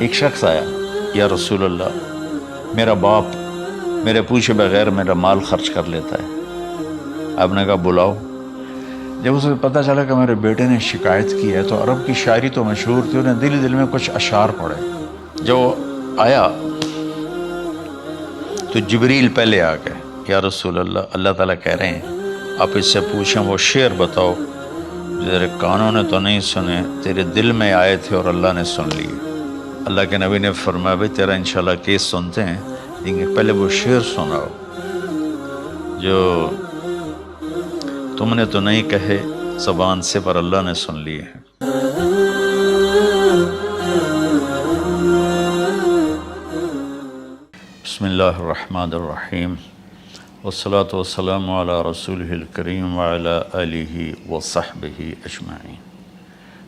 ایک شخص آیا، یا رسول اللہ میرا باپ میرے پوچھے بغیر میرا مال خرچ کر لیتا ہے۔ آپ نے کہا بلاؤ۔ جب اسے پتہ چلا کہ میرے بیٹے نے شکایت کی ہے تو عرب کی شاعری تو مشہور تھی، انہیں دل دل میں کچھ اشعار پڑھے۔ جو آیا تو جبریل پہلے آ گئے، یا رسول اللہ اللہ تعالیٰ کہہ رہے ہیں آپ اس سے پوچھیں وہ شعر بتاؤ جو تیرے کانوں نے تو نہیں سنے، تیرے دل میں آئے تھے اور اللہ نے سن لیے۔ اللہ کے نبی نے فرمایا بھائی تیرا انشاءاللہ کیس سنتے ہیں، لیکن پہلے وہ شعر سناؤ جو تم نے تو نہیں کہے زبان سے پر اللہ نے سن لیے ہیں۔ بسم اللہ الرحمن الرحیم، والصلاة والسلام علی رسولہ الکریم وعلی آلہ وصحبہ اجمعین۔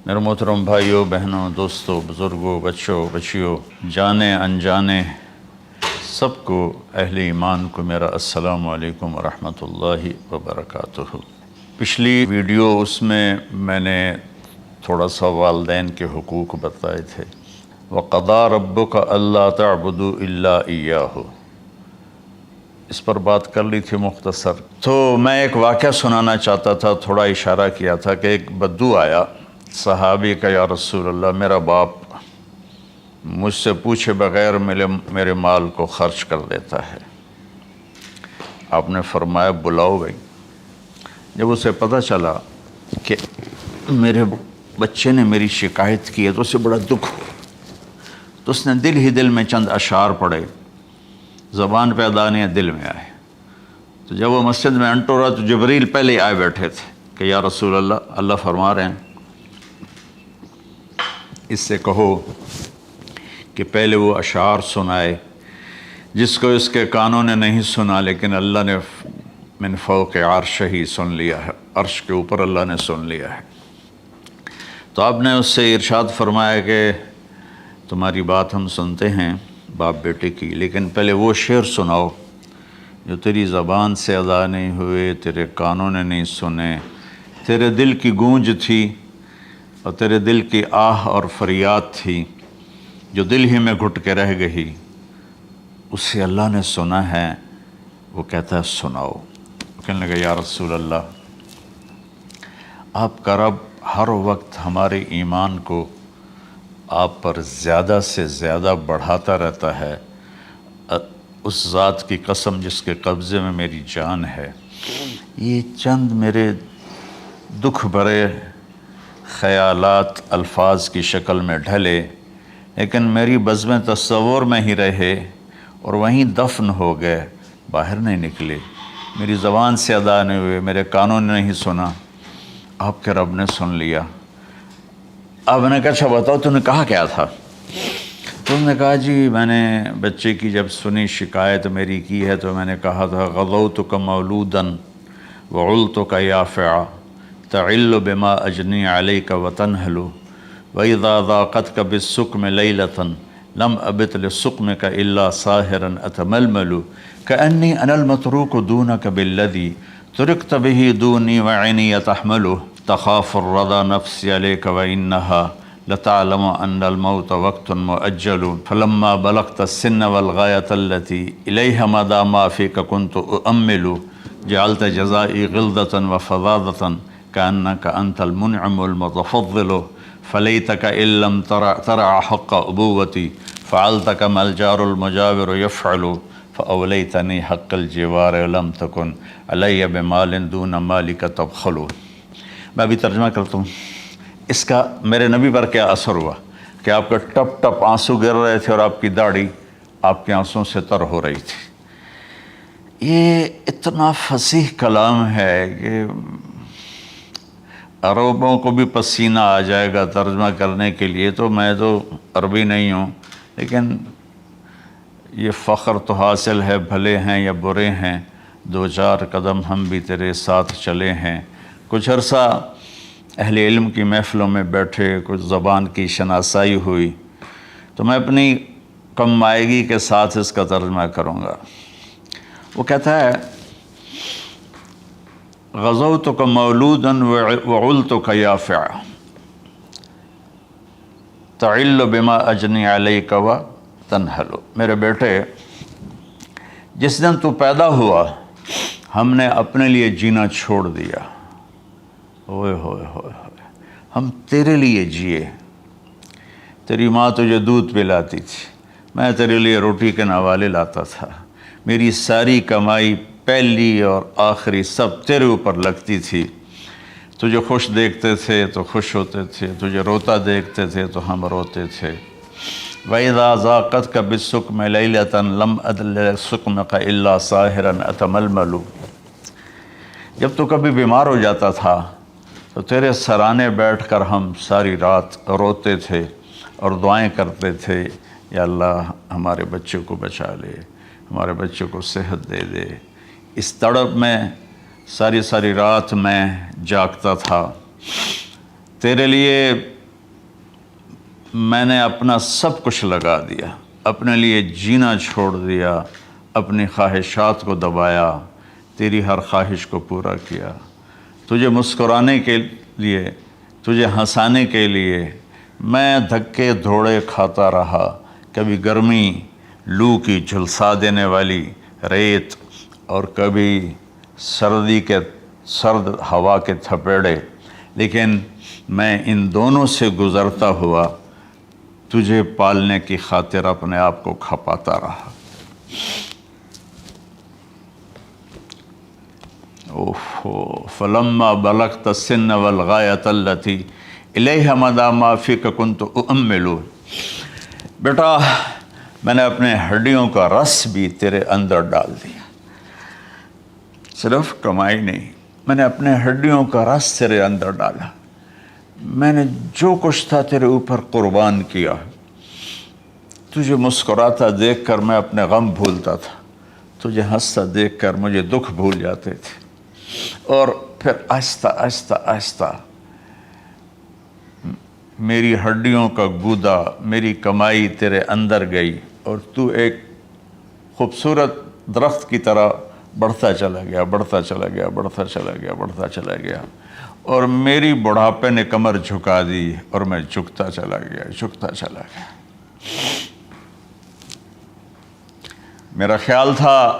میرے محترم بھائیوں، بہنوں، دوستوں، بزرگوں، بچوں، بچیوں، جانے انجانے سب کو، اہل ایمان کو میرا السلام علیکم ورحمۃ اللہ وبرکاتہ۔ پچھلی ویڈیو اس میں نے تھوڑا سا والدین کے حقوق بتائے تھے۔ وَقَضَىٰ رَبُّكَ أَلَّا تَعْبُدُوا إِلَّا إِيَّاهُ، اس پر بات کر لی تھی مختصر۔ تو میں ایک واقعہ سنانا چاہتا تھا، تھوڑا اشارہ کیا تھا کہ ایک بدو آیا صحابی کا، یا رسول اللہ میرا باپ مجھ سے پوچھے بغیر میرے مال کو خرچ کر دیتا ہے۔ آپ نے فرمایا بلاؤ بھائی۔ جب اسے پتہ چلا کہ میرے بچے نے میری شکایت کی ہے تو اسے بڑا دکھ ہوا، تو اس نے دل ہی دل میں چند اشعار پڑھے، زبان پہ ادا نہیں دل میں آئے۔ تو جب وہ مسجد میں انٹر رہا تو جبریل پہلے آئے بیٹھے تھے کہ یا رسول اللہ اللہ فرما رہے ہیں اس سے کہو کہ پہلے وہ اشعار سنائے جس کو اس کے کانوں نے نہیں سنا، لیکن اللہ نے من فوق عرش ہی سن لیا ہے، عرش کے اوپر اللہ نے سن لیا ہے۔ تو آپ نے اس سے ارشاد فرمایا کہ تمہاری بات ہم سنتے ہیں باپ بیٹے کی، لیکن پہلے وہ شعر سناؤ جو تیری زبان سے ادا نہیں ہوئے، تیرے کانوں نے نہیں سنے، تیرے دل کی گونج تھی اور تیرے دل کی آہ اور فریاد تھی جو دل ہی میں گھٹ کے رہ گئی، اسے اللہ نے سنا ہے۔ وہ کہتا ہے سناؤ۔ کہنے لگا یا رسول اللہ آپ کا رب ہر وقت ہمارے ایمان کو آپ پر زیادہ سے زیادہ بڑھاتا رہتا ہے، اس ذات کی قسم جس کے قبضے میں میری جان ہے۔ یہ چند میرے دکھ بھرے خیالات الفاظ کی شکل میں ڈھلے، لیکن میری بزم تصور میں ہی رہے اور وہیں دفن ہو گئے، باہر نہیں نکلے، میری زبان سے ادا نہیں ہوئے، میرے کانوں نے نہیں سنا، آپ کے رب نے سن لیا۔ آپ نے کہا اچھا بتاؤ تم نے کہا کیا تھا؟ تم نے کہا جی میں نے بچے کی جب سنی شکایت میری کی ہے تو میں نے کہا تھا غضوتک مولودا وعلتک یافعا تعل بما اجنی علیک وتنہل وإذا ضاقتک بالسقم لیلة لم ابت لسقمک الا ساہرا اتململ کأنی انا المتروک دونک بالذی ترکت به دونی وعینی تحملہ تخاف الرضا نفسی علیک وإنہا لتعلم ان الموت وقت مؤجل فلما بلغت السن والغایة التي الیہ مدى ما فیک كنت اؤمل جعلت جزائی غلظة وفظاظة كأنك انت المنعم المتفضل فلیتک ان لم ترع حق ابوتی فعلت كما الجار المجاور يفعل فأولیتنی حق الجوار لم تکن علی بمال دون مالک تبخل۔ میں ابھی ترجمہ کرتا ہوں۔ اس کا میرے نبی پر کیا اثر ہوا کہ آپ کے ٹپ ٹپ آنسو گر رہے تھے اور آپ کی داڑھی آپ کے آنسوں سے تر ہو رہی تھی۔ یہ اتنا فصیح کلام ہے کہ عربوں کو بھی پسینہ آ جائے گا ترجمہ کرنے کے لیے، تو میں تو عربی نہیں ہوں، لیکن یہ فخر تو حاصل ہے، بھلے ہیں یا برے ہیں دو چار قدم ہم بھی تیرے ساتھ چلے ہیں۔ کچھ عرصہ اہل علم کی محفلوں میں بیٹھے، کچھ زبان کی شناسائی ہوئی، تو میں اپنی کم مائگی کے ساتھ اس کا ترجمہ کروں گا۔ وہ کہتا ہے غزوتک مولودا وعلتک یافعا تعل بما اجنی علیک و تنحل، میرے بیٹے جس دن تو پیدا ہوا ہم نے اپنے لیے جینا چھوڑ دیا، ہوئے ہوئے ہوئے ہوئے، ہم تیرے لیے جیے۔ تیری ماں تجھے دودھ پلاتی تھی، میں تیرے لیے روٹی کے نوالے لاتا تھا، میری ساری کمائی پہلی اور آخری سب تیرے اوپر لگتی تھی۔ تجھے خوش دیکھتے تھے تو خوش ہوتے تھے، تجھے روتا دیکھتے تھے تو ہم روتے تھے۔ وَإِذَا ذَاقَتْكَ بِالسُّقْمِ لَيْلَةً لَمْ أَدْلِ سُقْمَكَ إِلَّا سَاهِرًا أَتَمَلْمَلُ، جب تو کبھی بیمار ہو جاتا تھا تو تیرے سرانے بیٹھ کر ہم ساری رات روتے تھے اور دعائیں کرتے تھے، یا اللہ ہمارے بچوں کو بچا لے، ہمارے بچوں کو صحت دے دے۔ اس تڑپ میں ساری ساری رات میں جاگتا تھا، تیرے لیے میں نے اپنا سب کچھ لگا دیا، اپنے لیے جینا چھوڑ دیا، اپنی خواہشات کو دبایا، تیری ہر خواہش کو پورا کیا، تجھے مسکرانے کے لیے، تجھے ہنسانے کے لیے میں دھکے دھوڑے کھاتا رہا، کبھی گرمی لو کی جھلسا دینے والی ریت اور کبھی سردی کے سرد ہوا کے تھپیڑے، لیکن میں ان دونوں سے گزرتا ہوا تجھے پالنے کی خاطر اپنے آپ کو کھپاتا رہا۔ فلما بلغت السن والغایۃ التی الیہ مدی ما فیک کنت اؤمل، بیٹا میں نے اپنے ہڈیوں کا رس بھی تیرے اندر ڈال دیا، صرف کمائی نہیں، میں نے اپنے ہڈیوں کا رس تیرے اندر ڈالا، میں نے جو کچھ تھا تیرے اوپر قربان کیا۔ تجھے مسکراتا دیکھ کر میں اپنے غم بھولتا تھا، تجھے ہنستا دیکھ کر مجھے دکھ بھول جاتے تھے، اور پھر آہستہ آہستہ آہستہ میری ہڈیوں کا گودا، میری کمائی تیرے اندر گئی، اور تو ایک خوبصورت درخت کی طرح بڑھتا چلا گیا، بڑھتا چلا گیا، بڑھتا چلا گیا، بڑھتا چلا گیا، اور میری بڑھاپے نے کمر جھکا دی اور میں جھکتا چلا گیا، جھکتا چلا گیا۔ میرا خیال تھا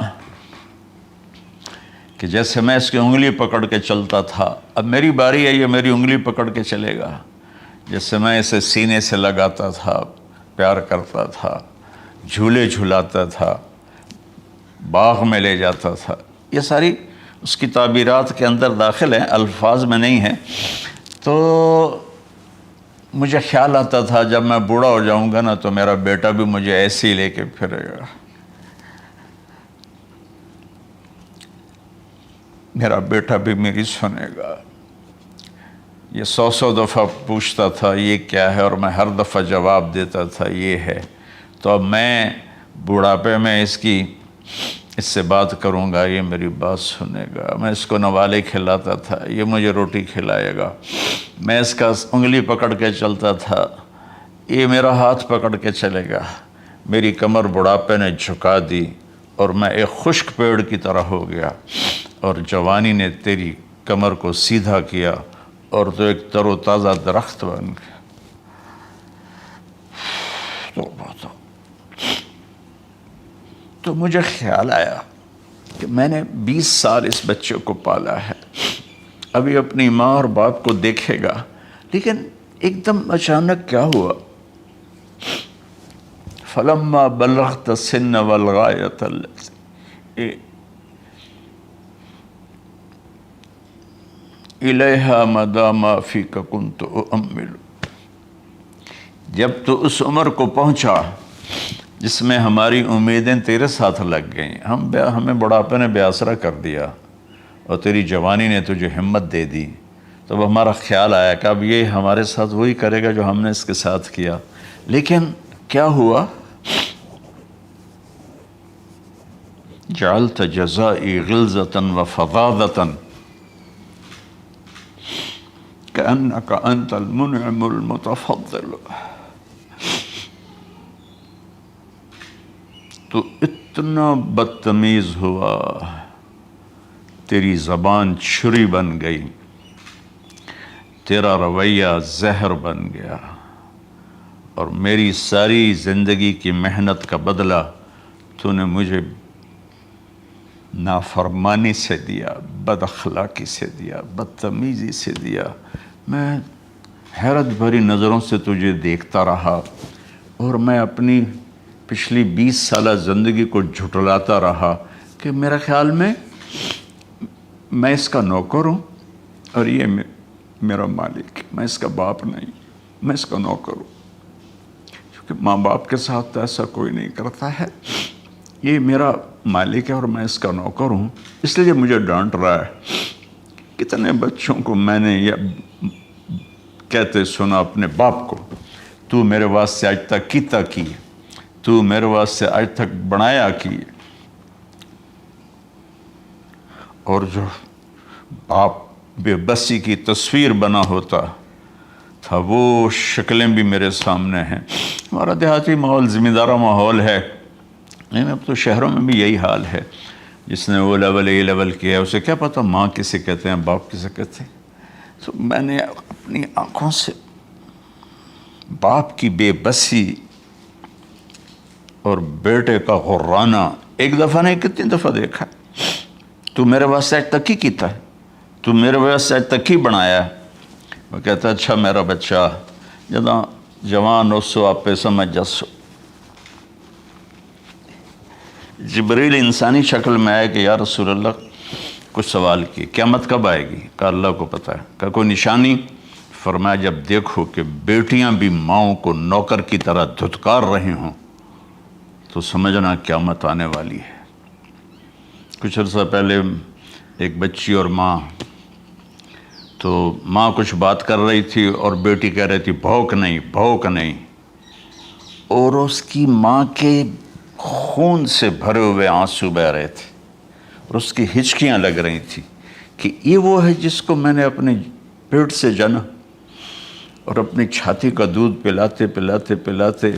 کہ جیسے میں اس کی انگلی پکڑ کے چلتا تھا، اب میری باری ہے، یہ میری انگلی پکڑ کے چلے گا، جیسے میں اسے سینے سے لگاتا تھا، پیار کرتا تھا، جھولے جھلاتا تھا، باغ میں لے جاتا تھا، یہ ساری اس کی تعبیرات کے اندر داخل ہیں، الفاظ میں نہیں ہیں۔ تو مجھے خیال آتا تھا جب میں بوڑھا ہو جاؤں گا نا تو میرا بیٹا بھی مجھے ایسے ہی لے کے پھرے گا، میرا بیٹا بھی میری سنے گا۔ یہ 100 دفعہ پوچھتا تھا یہ کیا ہے، اور میں ہر دفعہ جواب دیتا تھا یہ ہے۔ تو اب میں بوڑھاپے میں اس سے بات کروں گا، یہ میری بات سنے گا۔ میں اس کو نوالے کھلاتا تھا، یہ مجھے روٹی کھلائے گا۔ میں اس کا انگلی پکڑ کے چلتا تھا، یہ میرا ہاتھ پکڑ کے چلے گا۔ میری کمر بڑھاپے نے جھکا دی اور میں ایک خشک پیڑ کی طرح ہو گیا، اور جوانی نے تیری کمر کو سیدھا کیا اور تو ایک تر و تازہ درخت بن گیا۔ تو مجھے خیال آیا کہ میں نے 20 سال اس بچے کو پالا ہے، ابھی اپنی ماں اور باپ کو دیکھے گا، لیکن ایک دم اچانک کیا ہوا؟ فلما بلغت السن والغایۃ التی الیہا مدی ما فیک کنت اؤمل، جب تو اس عمر کو پہنچا جس میں ہماری امیدیں تیرے ساتھ لگ گئیں، ہمیں بڑھاپے نے بے آسرا کر دیا اور تیری جوانی نے تجھے ہمت دے دی، تو اب ہمارا خیال آیا کہ اب یہ ہمارے ساتھ وہی کرے گا جو ہم نے اس کے ساتھ کیا۔ لیکن کیا ہوا؟ جعلت جزائی غلظۃ وفظاظۃ کأنک انت المنعم المتفضل، تو اتنا بدتمیز ہوا، تیری زبان چھری بن گئی، تیرا رویہ زہر بن گیا، اور میری ساری زندگی کی محنت کا بدلہ تو نے مجھے نافرمانی سے دیا، بد اخلاقی سے دیا، بدتمیزی سے دیا۔ میں حیرت بھری نظروں سے تجھے دیکھتا رہا اور میں اپنی پچھلی 20 سالہ زندگی کو جھٹلاتا رہا کہ میرے خیال میں اس کا نوکر ہوں اور یہ میرا مالک، میں اس کا باپ نہیں، میں اس کا نوکر ہوں، کیونکہ ماں باپ کے ساتھ تو ایسا کوئی نہیں کرتا ہے، یہ میرا مالک ہے اور میں اس کا نوکر ہوں، اس لیے مجھے ڈانٹ رہا ہے۔ کتنے بچوں کو میں نے یہ کہتے سنا اپنے باپ کو، تو میرے واسطے آج تک کیتا کی، تو میرے واسطے آج تک بنایا کی۔ اور جو باپ بے بسی کی تصویر بنا ہوتا تھا وہ شکلیں بھی میرے سامنے ہیں۔ ہمارا دیہاتی ماحول زمین دارہ ماحول ہے، لیکن اب تو شہروں میں بھی یہی حال ہے۔ جس نے وہ لیول اے لیول کیا ہے اسے کیا پتہ ماں کسے کہتے ہیں، باپ کسے کہتے ہیں۔ تو میں نے اپنی آنکھوں سے باپ کی بے بسی اور بیٹے کا غرانہ ایک دفعہ نہیں کتنی دفعہ دیکھا۔ تو میرے واسطے آج تک ہی کیتا ہے، تو میرے واسطے آج تک ہی بنایا ہے۔ وہ کہتا ہے اچھا میرا بچہ جداں جوان ہو سو آپ پہ سمجھ جسو۔ جبریل انسانی شکل میں آئے کہ یا رسول اللہ کچھ سوال کیے، قیامت کب آئے گی؟ کہ اللہ کو پتہ ہے۔ کہ کوئی نشانی؟ فرمایا جب دیکھو کہ بیٹیاں بھی ماؤں کو نوکر کی طرح دھتکار رہے ہوں تو سمجھنا قیامت آنے والی ہے۔ کچھ عرصہ پہلے ایک بچی اور ماں، تو ماں کچھ بات کر رہی تھی اور بیٹی کہہ رہی تھی بھوک نہیں بھوک نہیں، اور اس کی ماں کے خون سے بھرے ہوئے آنسو بہہ رہے تھے اور اس کی ہچکیاں لگ رہی تھیں کہ یہ وہ ہے جس کو میں نے اپنے پیٹ سے جنا اور اپنی چھاتی کا دودھ پلاتے پلاتے پلاتے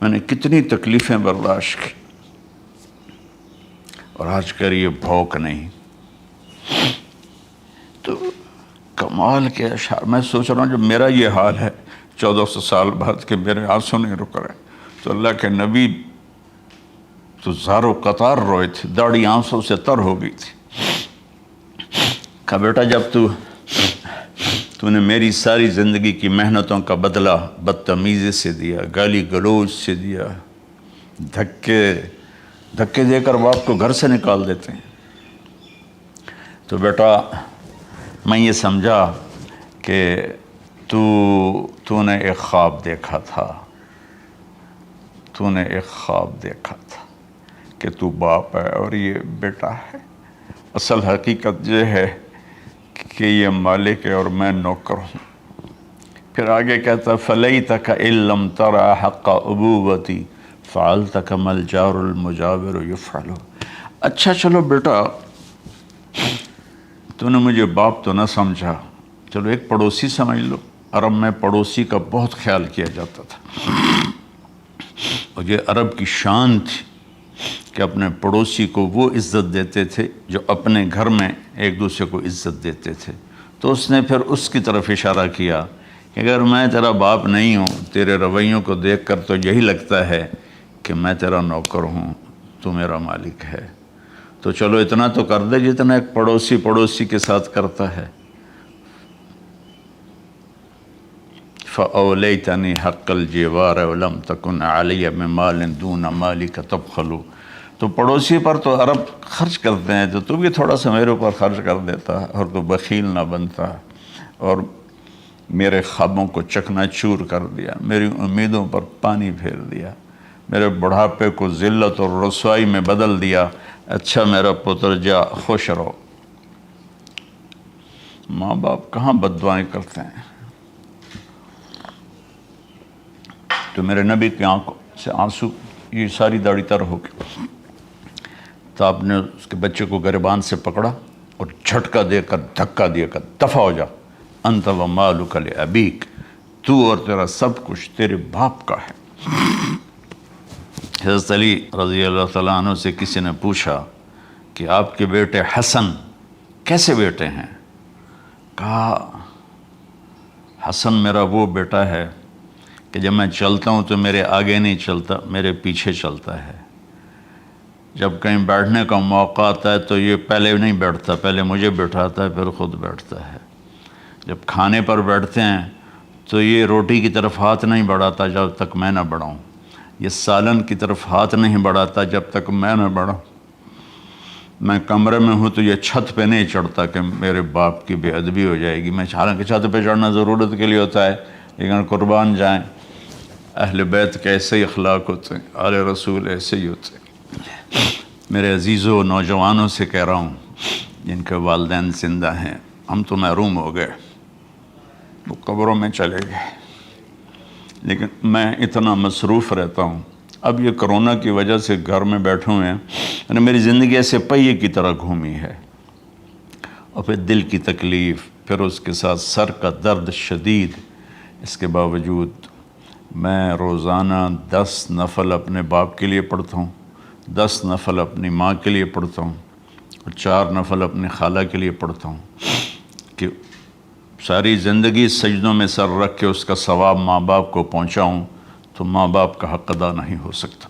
میں نے کتنی تکلیفیں برداشت کی، اور آج کر یہ بھوک نہیں۔ تو کمال کے اشعار میں سوچ رہا ہوں جب میرا یہ حال ہے 1400 سال بعد کہ میرے آنسو نہیں رک رہے، تو اللہ کے نبی تو زارو قطار روئے تھے، داڑھی آنسوں سے تر ہو گئی تھی۔ کہا بیٹا جب تو نے میری ساری زندگی کی محنتوں کا بدلہ بدتمیزی سے دیا، گالی گلوچ سے دیا، دھکے دے کر باپ کو گھر سے نکال دیتے ہیں، تو بیٹا میں یہ سمجھا کہ تو نے ایک خواب دیکھا تھا، تو نے ایک خواب دیکھا تھا کہ تو باپ ہے اور یہ بیٹا ہے۔ اصل حقیقت یہ ہے کہ یہ مالک ہے اور میں نوکر ہوں۔ پھر آگے کہتا فَلَيْتَكَ إِن لَمْ تَرَ حَقَّ أُبُوَّتِي فَعَلْتَ كَمَا الْجَارُ الْمُجَاوِرُ يَفْعَلُ۔ اچھا چلو بیٹا تو نے مجھے باپ تو نہ سمجھا، چلو ایک پڑوسی سمجھ لو۔ عرب میں پڑوسی کا بہت خیال کیا جاتا تھا، اور یہ عرب کی شان تھی کہ اپنے پڑوسی کو وہ عزت دیتے تھے جو اپنے گھر میں ایک دوسرے کو عزت دیتے تھے۔ تو اس نے پھر اس کی طرف اشارہ کیا کہ اگر میں تیرا باپ نہیں ہوں، تیرے رویوں کو دیکھ کر تو یہی لگتا ہے کہ میں تیرا نوکر ہوں، تو میرا مالک ہے، تو چلو اتنا تو کر دے جتنا ایک پڑوسی کے ساتھ کرتا ہے۔ فَأَوْلَيْتَنِي حَقَّ الْجِوَارِ وَلَمْ تَكُنْ عَلَيَّ بِمَالٍ دُونَ مَالِكَ تَبْخَلُ۔ تو پڑوسی پر تو عرب خرچ کرتے ہیں، تو بھی تھوڑا سا میرے اوپر خرچ کر دیتا اور تو بخیل نہ بنتا، اور میرے خوابوں کو چکنا چور کر دیا، میری امیدوں پر پانی پھیر دیا، میرے بڑھاپے کو ذلت اور رسوائی میں بدل دیا۔ اچھا میرا پتر جا خوش رہو۔ ماں باپ کہاں بد دعائیں کرتے ہیں؟ تو میرے نبی کی آنکھوں سے آنسو، یہ ساری داڑھی تر ہو گئی، تو آپ نے اس کے بچے کو گریبان سے پکڑا اور جھٹکا دے کر دھکا دے کر دفع ہو جا، انت و مالک لابیک، تو اور تیرا سب کچھ تیرے باپ کا ہے۔ حضرت علی رضی اللہ تعالیٰ عنہ سے کسی نے پوچھا کہ آپ کے بیٹے حسن کیسے بیٹے ہیں؟ کہا حسن میرا وہ بیٹا ہے کہ جب میں چلتا ہوں تو میرے آگے نہیں چلتا، میرے پیچھے چلتا ہے۔ جب کہیں بیٹھنے کا موقع آتا ہے تو یہ پہلے نہیں بیٹھتا، پہلے مجھے بٹھاتا ہے، پھر خود بیٹھتا ہے۔ جب کھانے پر بیٹھتے ہیں تو یہ روٹی کی طرف ہاتھ نہیں بڑھاتا جب تک میں نہ بڑھاؤں، یہ سالن کی طرف ہاتھ نہیں بڑھاتا جب تک میں نہ بڑھاؤں۔ میں کمرے میں ہوں تو یہ چھت پہ نہیں چڑھتا کہ میرے باپ کی بے ادبی ہو جائے گی۔ میں حالانکہ چھت پہ چڑھنا ضرورت کے لیے ہوتا ہے، لیکن قربان جائیں اہل بیت کے ایسے ہی اخلاق ہوتے ہیں، آل رسول ایسے ہی ہوتے ہیں۔ میرے عزیزوں نوجوانوں سے کہہ رہا ہوں جن کے والدین زندہ ہیں، ہم تو محروم ہو گئے، وہ قبروں میں چلے گئے، لیکن میں اتنا مصروف رہتا ہوں۔ اب یہ کرونا کی وجہ سے گھر میں بیٹھے ہوئے ہیں، یعنی میری زندگی ایسے پہیے کی طرح گھومی ہے، اور پھر دل کی تکلیف، پھر اس کے ساتھ سر کا درد شدید۔ اس کے باوجود میں روزانہ 10 نفل اپنے باپ کے لیے پڑھتا ہوں، 10 نفل اپنی ماں کے لیے پڑھتا ہوں، اور 4 نفل اپنی خالہ کے لیے پڑھتا ہوں، کہ ساری زندگی سجدوں میں سر رکھ کے اس کا ثواب ماں باپ کو پہنچاؤں، تو ماں باپ کا حق ادا نہیں ہو سکتا۔